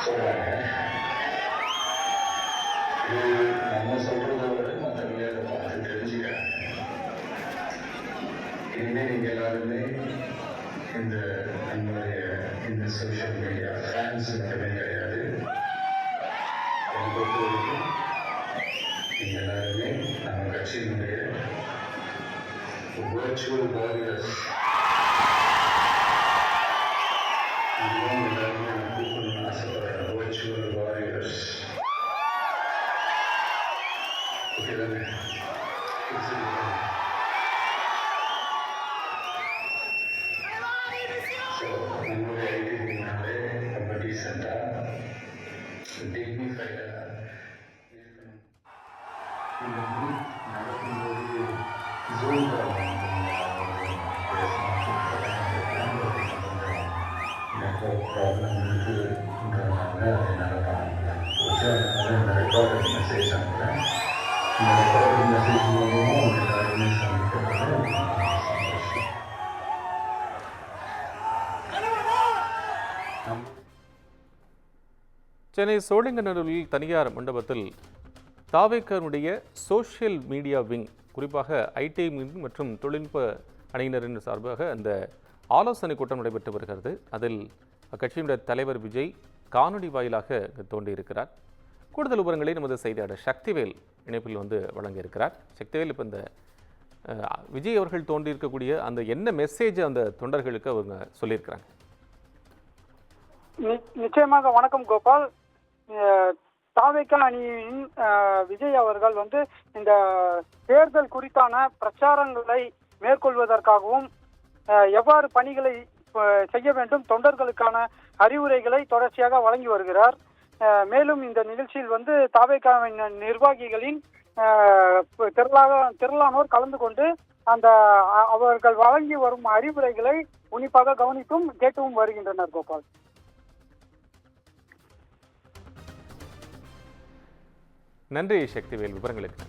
சொல்றாங்க. இது நம்ம சொல்றதை விட மற்றவங்க அதை பார்த்து தெரிஞ்சுக்கிறாங்க. இனிமே நீங்க எல்லாருமே இந்த நம்மளுடைய இந்த சோஷியல் மீடியா ஃபேன்ஸ் மட்டுமே கிடையாது. என்னை பொறுத்த வரைக்கும் நீங்க எல்லாருமே நம்ம கட்சியினுடைய virtual warriors. இதுதான் எல்லாருமே நான் கூப்பிடணும்னு ஆசைப்படுறேன். virtual warriors. ஓகே தானே? ஸோ நம்மளுடைய ஐடினாலே ரொம்ப டீசெண்டாக டிக்னிஃபைடாக இருக்கணும். இந்த குரூப் நடக்கும்போது ஜூம் ப்ராப்ளம் இருக்குன்றதுனால என்னால் பண்ண முடியல. அதனால இந்த ரெக்கார்டட் மெசேஜ் அனுப்புகிறேன். இந்த ரெக்கார்டட் மெசேஜ் மூலமும் அவங்க எல்லாருமே சந்திக்கிறது சந்தோஷம். சென்னை சோழிங்கநல்லூரில் தனியார் மண்டபத்தில் தாவேக்கனுடைய சோஷியல் மீடியா விங், குறிப்பாக ஐடி மற்றும் தொழில்நுட்ப அணியினரின் சார்பாக அந்த ஆலோசனை கூட்டம் நடைபெற்று வருகிறது. அதில் அக்கட்சியினுடைய தலைவர் விஜய் காணொலி வாயிலாக தோன்றியிருக்கிறார். கூடுதல் விவரங்களை நமது செய்தியாளர் சக்திவேல் இணைப்பில் வழங்கியிருக்கிறார். சக்திவேல், இப்போ இந்த விஜய் அவர்கள் தோன்றியிருக்கக்கூடிய அந்த என்ன மெசேஜ் அந்த தொண்டர்களுக்கு அவங்க சொல்லியிருக்கிறாங்க? நிச்சயமாக. வணக்கம் கோபால். தாவேக அணியின் விஜய் அவர்கள் இந்த தேர்தல் குறித்தான பிரச்சாரங்களை மேற்கொள்வதற்காகவும் எவ்வாறு பணிகளை செய்ய வேண்டும், தொண்டர்களுக்கான அறிவுரைகளை தொடர்ச்சியாக வழங்கி வருகிறார். மேலும் இந்த நிகழ்ச்சியில் தாவேகாவின் நிர்வாகிகளின் திரளானோர் கலந்து கொண்டு அந்த அவர்கள் வழங்கி வரும் அறிவுரைகளை உன்னிப்பாக கவனித்தும் கேட்கவும் வருகின்றனர். கோபால், நன்றி சக்திவேல், விவரங்களுக்கு.